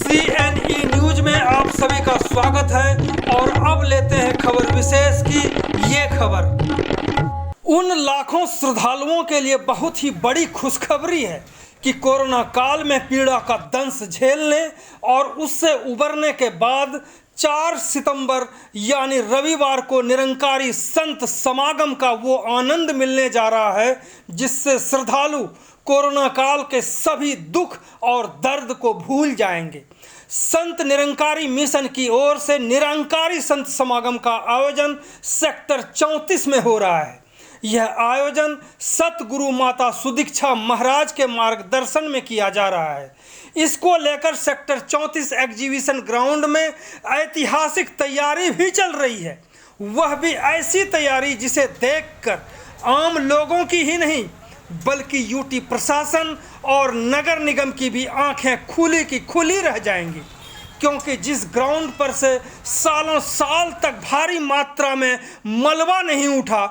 CNE news में आप सभी का स्वागत है और अब लेते हैं खबर विशेष की ये खबर उन लाखों श्रद्धालुओं के लिए बहुत ही बड़ी खुशखबरी है कि कोरोना काल में पीड़ा का दंश झेलने और उससे उबरने के बाद 4 सितंबर यानी रविवार को निरंकारी संत समागम का वो आनंद मिलने जा रहा है जिससे श्रद्धालु कोरोना काल के सभी दुख और दर्द को भूल जाएंगे। संत निरंकारी मिशन की ओर से निरंकारी संत समागम का आयोजन सेक्टर 34 में हो रहा है। यह आयोजन सतगुरु माता सुदीक्षा महाराज के मार्गदर्शन में किया जा रहा है। इसको लेकर सेक्टर 34 एग्जीबिशन ग्राउंड में ऐतिहासिक तैयारी भी चल रही है। वह भी ऐसी तैयारी जिसे देखकर आम लोगों की ही नहीं बल्कि यूटी प्रशासन और नगर निगम की भी आंखें खुली की खुली रह जाएंगी, क्योंकि जिस ग्राउंड पर से सालों साल तक भारी मात्रा में मलबा नहीं उठा,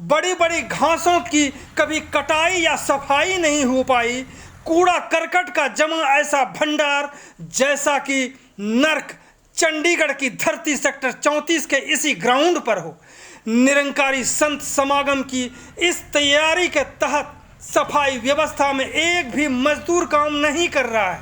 बड़ी बड़ी घासों की कभी कटाई या सफाई नहीं हो पाई, कूड़ा करकट का जमा ऐसा भंडार जैसा कि नर्क चंडीगढ़ की धरती सेक्टर 34 के इसी ग्राउंड पर हो। निरंकारी संत समागम की इस तैयारी के तहत सफाई व्यवस्था में एक भी मजदूर काम नहीं कर रहा है,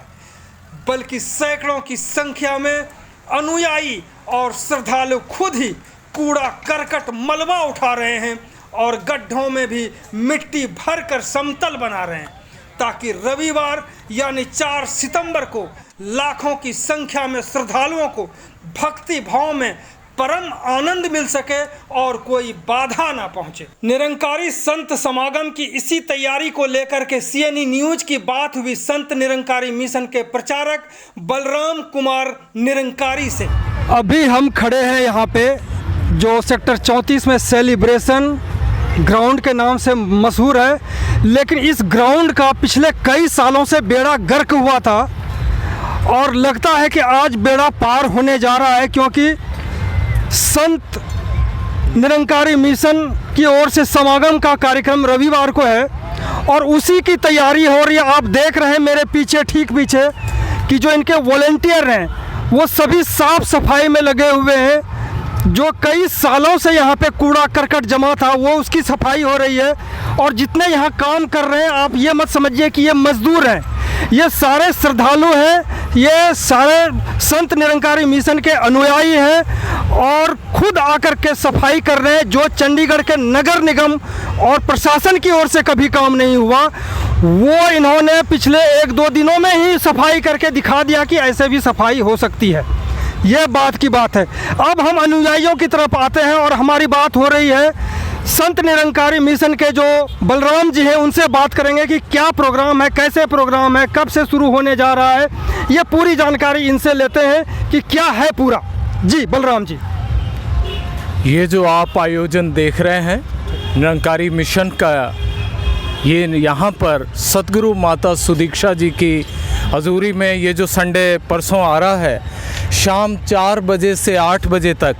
बल्कि सैकड़ों की संख्या में अनुयायी और श्रद्धालु खुद ही कूड़ा करकट मलबा उठा रहे हैं और गड्ढों में भी मिट्टी भरकर समतल बना रहे हैं, ताकि रविवार यानी 4 सितंबर को लाखों की संख्या में श्रद्धालुओं को भक्ति भाव में परम आनंद मिल सके और कोई बाधा ना पहुंचे। निरंकारी संत समागम की इसी तैयारी को लेकर के CNE न्यूज की बात हुई संत निरंकारी मिशन के प्रचारक बलराम कुमार निरंकारी से। अभी हम खड़े हैं यहाँ पे जो सेक्टर 34 में सेलिब्रेशन ग्राउंड के नाम से मशहूर है, लेकिन इस ग्राउंड का पिछले कई सालों से बेड़ा गर्क हुआ था और लगता है कि आज बेड़ा पार होने जा रहा है, क्योंकि संत निरंकारी मिशन की ओर से समागम का कार्यक्रम रविवार को है और उसी की तैयारी हो रही है। आप देख रहे हैं मेरे पीछे, ठीक पीछे, कि जो इनके वॉलेंटियर हैं वो सभी साफ सफाई में लगे हुए हैं। जो कई सालों से यहाँ पे कूड़ा करकट जमा था वो उसकी सफाई हो रही है और जितने यहाँ काम कर रहे हैं आप ये मत समझिए कि ये मजदूर हैं, ये सारे श्रद्धालु हैं, ये सारे संत निरंकारी मिशन के अनुयायी हैं और खुद आकर के सफाई कर रहे हैं। जो चंडीगढ़ के नगर निगम और प्रशासन की ओर से कभी काम नहीं हुआ वो इन्होंने पिछले 1-2 दिनों में ही सफाई करके दिखा दिया कि ऐसे भी सफाई हो सकती है। यह बात की बात है। अब हम अनुयायियों की तरफ आते हैं और हमारी बात हो रही है संत निरंकारी मिशन के जो बलराम जी हैं उनसे बात करेंगे कि क्या प्रोग्राम है, कैसे प्रोग्राम है, कब से शुरू होने जा रहा है, ये पूरी जानकारी इनसे लेते हैं कि क्या है पूरा। जी बलराम जी, ये जो आप आयोजन देख रहे हैं निरंकारी मिशन का, ये यहाँ पर सतगुरु माता सुदीक्षा जी की हजूरी में ये जो संडे परसों आ रहा है, शाम 4 बजे से 8 बजे तक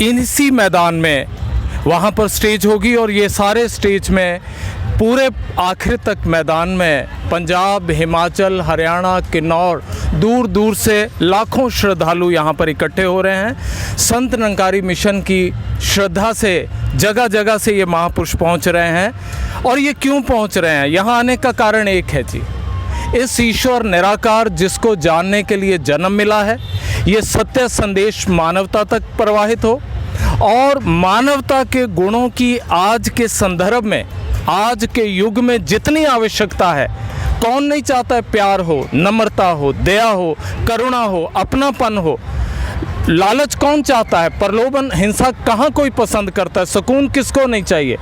इसी मैदान में वहाँ पर स्टेज होगी और ये सारे स्टेज में पूरे आखिर तक मैदान में पंजाब, हिमाचल, हरियाणा, किन्नौर, दूर दूर से लाखों श्रद्धालु यहाँ पर इकट्ठे हो रहे हैं। संत निरंकारी मिशन की श्रद्धा से जगह जगह से ये महापुरुष पहुँच रहे हैं। और ये क्यों पहुँच रहे हैं, यहाँ आने का कारण एक है जी, इस ईश्वर निराकार जिसको जानने के लिए जन्म मिला है, ये सत्य संदेश मानवता तक प्रवाहित हो और मानवता के गुणों की आज के संदर्भ में, आज के युग में जितनी आवश्यकता है, कौन नहीं चाहता है प्यार हो, नम्रता हो, दया हो, करुणा हो, अपनापन हो। लालच कौन चाहता है, प्रलोभन, हिंसा कहाँ कोई पसंद करता है, सुकून किसको नहीं चाहिए।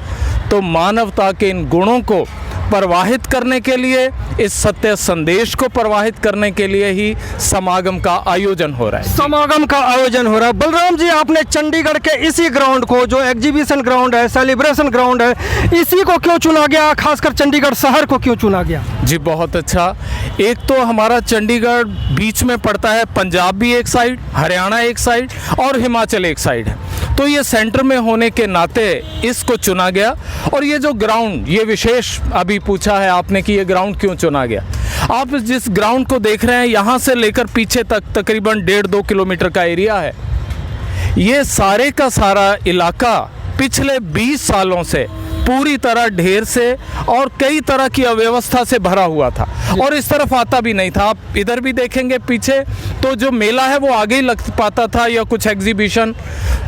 तो मानवता के इन गुणों को प्रवाहित करने के लिए, इस सत्य संदेश को प्रवाहित करने के लिए ही समागम का आयोजन हो रहा है। समागम का आयोजन हो रहा है। बलराम जी, आपने चंडीगढ़ के इसी ग्राउंड को, जो एग्जीबिशन ग्राउंड है, सेलिब्रेशन ग्राउंड है, इसी को क्यों चुना गया, खासकर चंडीगढ़ शहर को क्यों चुना गया? जी बहुत अच्छा। एक तो हमारा चंडीगढ़ बीच में पड़ता है, पंजाब भी एक साइड, हरियाणा एक साइड और हिमाचल एक साइड है, तो ये सेंटर में होने के नाते इसको चुना गया। और ये जो ग्राउंड, ये विशेष अभी पूछा है आपने कि ये ग्राउंड क्यों चुना गया। आप जिस ग्राउंड को देख रहे हैं यहाँ से लेकर पीछे तक तकरीबन 1.5-2 किलोमीटर का एरिया है। ये सारे का सारा इलाका पिछले 20 सालों से पूरी तरह ढेर से और कई तरह की अव्यवस्था से भरा हुआ था और इस तरफ आता भी नहीं था। आप इधर भी देखेंगे पीछे तो जो मेला है वो आगे ही लग पाता था या कुछ एग्जीबिशन।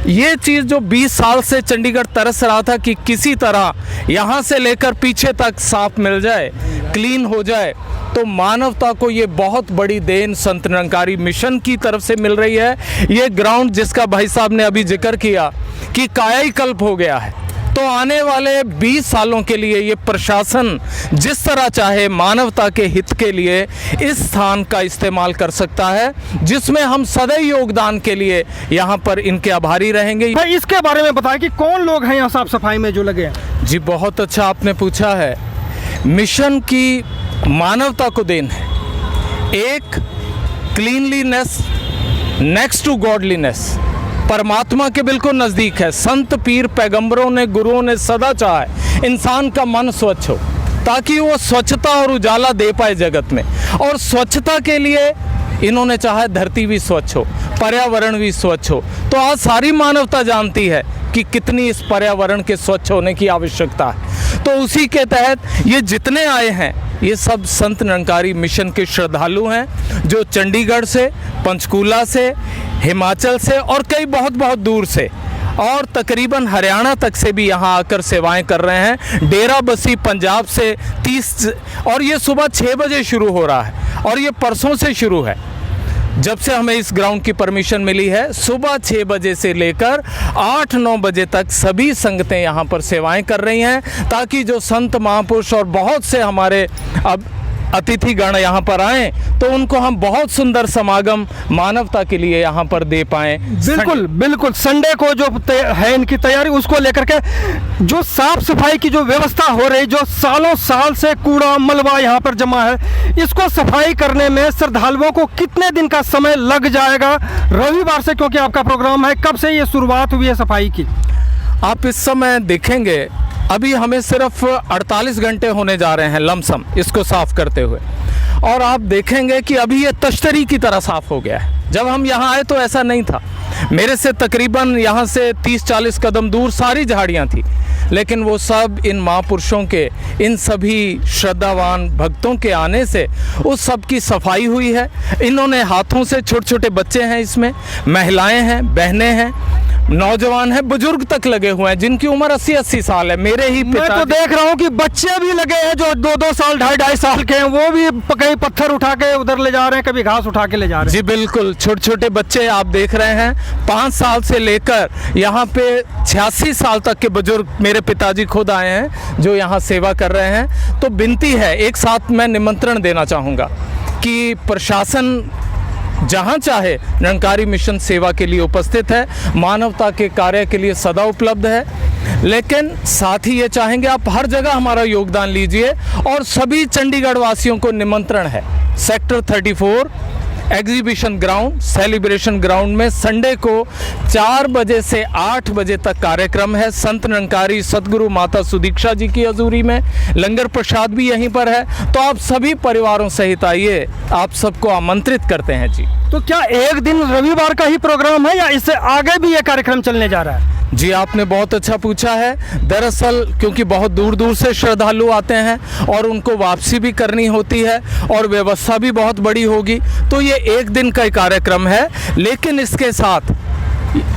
ये चीज़ जो 20 साल से चंडीगढ़ तरस रहा था कि किसी तरह यहाँ से लेकर पीछे तक साफ मिल जाए, क्लीन हो जाए, तो मानवता को ये बहुत बड़ी देन संत निरंकारी मिशन की तरफ से मिल रही है। ये ग्राउंड जिसका भाई साहब ने अभी जिक्र किया कि कायाकल्प हो गया है, तो आने वाले 20 सालों के लिए ये प्रशासन जिस तरह चाहे मानवता के हित के लिए इस स्थान का इस्तेमाल कर सकता है, जिसमें हम सदैव योगदान के लिए यहाँ पर इनके आभारी रहेंगे। भाई इसके बारे में बताएं कि कौन लोग हैं यहाँ साफ सफाई में जो लगे हैं। जी बहुत अच्छा आपने पूछा है। मिशन की मानवता को देन है। एक क्लीनलीनेस नेक्स्ट टू गॉडलीनेस, परमात्मा के बिल्कुल नज़दीक है। संत पीर पैगंबरों ने, गुरुओं ने सदा चाहा है इंसान का मन स्वच्छ हो ताकि वो स्वच्छता और उजाला दे पाए जगत में। और स्वच्छता के लिए इन्होंने चाहा है धरती भी स्वच्छ हो, पर्यावरण भी स्वच्छ हो। तो आज सारी मानवता जानती है कि कितनी इस पर्यावरण के स्वच्छ होने की आवश्यकता है। तो उसी के तहत ये जितने आए हैं ये सब संत निरंकारी मिशन के श्रद्धालु हैं जो चंडीगढ़ से, पंचकूला से, हिमाचल से और कई बहुत बहुत दूर से और तकरीबन हरियाणा तक से भी यहाँ आकर सेवाएं कर रहे हैं। डेरा बसी पंजाब से 30 और ये सुबह 6 बजे शुरू हो रहा है और ये परसों से शुरू है। जब से हमें इस ग्राउंड की परमिशन मिली है, सुबह 6 बजे से लेकर 8-9 बजे तक सभी संगतें यहाँ पर सेवाएं कर रही हैं ताकि जो संत महापुरुष और बहुत से हमारे अब अतिथिगण यहाँ पर आएँ तो उनको हम बहुत सुंदर समागम मानवता के लिए यहाँ पर दे पाएँ। बिल्कुल बिल्कुल। संडे को जो है इनकी तैयारी, उसको लेकर के जो साफ सफाई की जो व्यवस्था हो रही, जो सालों साल से कूड़ा मलबा यहाँ पर जमा है, इसको सफाई करने में श्रद्धालुओं को कितने दिन का समय लग जाएगा? रविवार से क्योंकि आपका प्रोग्राम है, कब से ये शुरुआत हुई है सफाई की? आप इस समय देखेंगे अभी हमें सिर्फ 48 घंटे होने जा रहे हैं लमसम इसको साफ़ करते हुए और आप देखेंगे कि अभी ये तश्तरी की तरह साफ़ हो गया है। जब हम यहाँ आए तो ऐसा नहीं था। मेरे से तकरीबन यहाँ से 30-40 कदम दूर सारी झाड़ियाँ थी, लेकिन वो सब इन महापुरुषों के, इन सभी श्रद्धावान भक्तों के आने से उस सब की सफाई हुई है। इन्होंने हाथों से, छोटे छोटे बच्चे हैं इसमें, महिलाएं हैं, बहनें हैं, नौजवान है, बुजुर्ग तक लगे हुए हैं जिनकी उम्र 80-80 साल है। मेरे ही मैं तो देख रहा हूँ कि बच्चे भी लगे हैं जो 2-2 साल 2.5 साल के हैं, वो भी कहीं पत्थर उठा के उधर ले जा रहे हैं, कभी घास उठा के ले जा रहे हैं। जी बिल्कुल, छोटे छोटे बच्चे आप देख रहे हैं, 5 साल से लेकर यहाँ पे 86 साल तक के बुजुर्ग, मेरे पिताजी खुद आए हैं जो यहाँ सेवा कर रहे हैं। तो विनती है, एक साथ मैं निमंत्रण देना चाहूँगा कि प्रशासन जहाँ चाहे निरंकारी मिशन सेवा के लिए उपस्थित है, मानवता के कार्य के लिए सदा उपलब्ध है, लेकिन साथ ही ये चाहेंगे आप हर जगह हमारा योगदान लीजिए। और सभी चंडीगढ़ वासियों को निमंत्रण है, sector 34 exhibition ground, celebration ground में संडे को 4 बजे से 8 बजे तक कार्यक्रम है। संत निरंकारी सतगुरु माता सुदीक्षा जी की हजूरी में लंगर प्रसाद भी यहीं पर है। तो आप सभी परिवारों सहित आइए, आप सबको आमंत्रित करते हैं जी। तो क्या एक दिन रविवार का ही प्रोग्राम है या इससे आगे भी ये कार्यक्रम चलने जा रहा है? जी आपने बहुत अच्छा पूछा है। दरअसल क्योंकि बहुत दूर दूर से श्रद्धालु आते हैं और उनको वापसी भी करनी होती है और व्यवस्था भी बहुत बड़ी होगी, तो ये एक दिन का कार्यक्रम है। लेकिन इसके साथ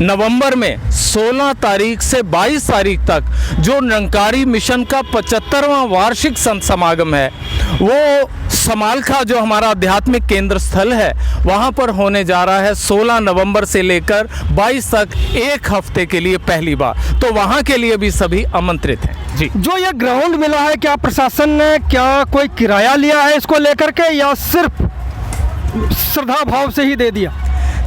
नवंबर में 16 तारीख से 22 तारीख तक जो निरंकारी मिशन का 75वां वार्षिक संत समागम है, वो समालखा जो हमारा आध्यात्मिक केंद्र स्थल है वहाँ पर होने जा रहा है 16 नवंबर से लेकर 22 तक, एक हफ्ते के लिए पहली बार। तो वहाँ के लिए भी सभी आमंत्रित हैं जी। जो ये ग्राउंड मिला है, क्या प्रशासन ने क्या कोई किराया लिया है इसको लेकर के या सिर्फ श्रद्धा भाव से ही दे दिया?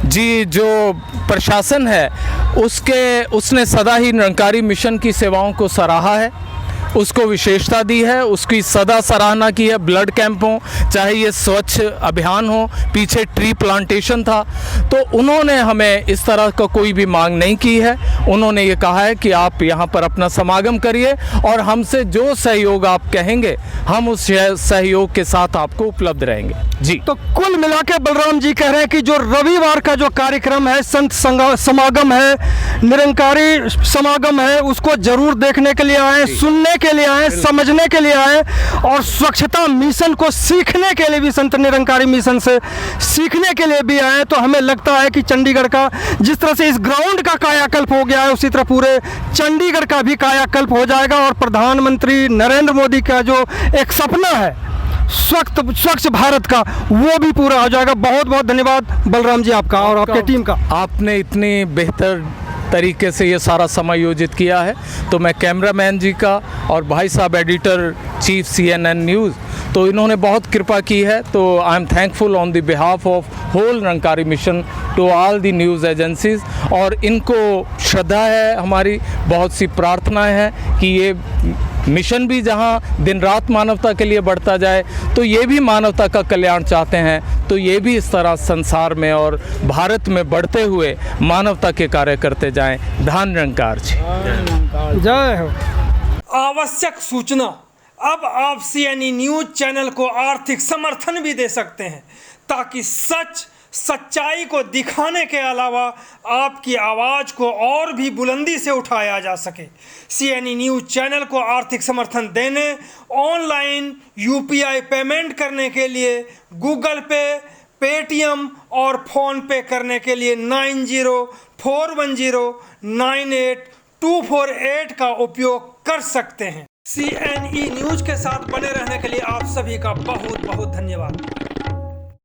जी, जो प्रशासन है उसने सदा ही निरंकारी मिशन की सेवाओं को सराहा है उसको विशेषता दी है, उसकी सदा सराहना की है। ब्लड कैंप हो, चाहे ये स्वच्छ अभियान हो, पीछे ट्री प्लांटेशन था, तो उन्होंने हमें इस तरह का कोई भी मांग नहीं की है। उन्होंने ये कहा है कि आप यहाँ पर अपना समागम करिए और हमसे जो सहयोग आप कहेंगे हम उस सहयोग के साथ आपको उपलब्ध रहेंगे। जी, तो कुल मिला के बलराम जी कह रहे हैं कि जो रविवार का जो कार्यक्रम है, संत समागम है, निरंकारी समागम है, उसको जरूर देखने के लिए आए, सुनने के लिए आए, समझने के लिए आए और स्वच्छता मिशन को सीखने के लिए भी, संत निरंकारी मिशन से सीखने के लिए भी आए। तो हमें लगता है कि चंडीगढ़ का जिस तरह से इस ग्राउंड का कायाकल्प हो गया है, उसी तरह पूरे चंडीगढ़ का भी कायाकल्प हो जाएगा और प्रधानमंत्री नरेंद्र मोदी का जो एक सपना है स्वच्छ भारत का, वो भी पूरा हो जाएगा। बहुत बहुत धन्यवाद बलराम जी आपका और आपके टीम का। आपने इतनी बेहतर तरीके से ये सारा समायोजित किया है, तो मैं कैमरामैन जी का और भाई साहब एडिटर चीफ CNN न्यूज़, तो इन्होंने बहुत कृपा की है। तो I am thankful on the behalf of whole Nirankari mission to all the news agencies. और इनको श्रद्धा है, हमारी बहुत सी प्रार्थनाएं हैं कि ये मिशन भी जहां दिन रात मानवता के लिए बढ़ता जाए, तो ये भी मानवता का कल्याण चाहते हैं, तो ये भी इस तरह संसार में और भारत में बढ़ते हुए मानवता के कार्य करते जाएं। धन निरंकार जी, जय हो। आवश्यक सूचना, अब आप CNN न्यूज़ चैनल को आर्थिक समर्थन भी दे सकते हैं ताकि सच्चाई को दिखाने के अलावा आपकी आवाज़ को और भी बुलंदी से उठाया जा सके। CNN न्यूज़ चैनल को आर्थिक समर्थन देने, ऑनलाइन UPI पेमेंट करने के लिए गूगल पे, पेटीएम और फ़ोन पे करने के लिए 9041098248 का उपयोग कर सकते हैं। CNE न्यूज़ के साथ बने रहने के लिए आप सभी का बहुत बहुत धन्यवाद।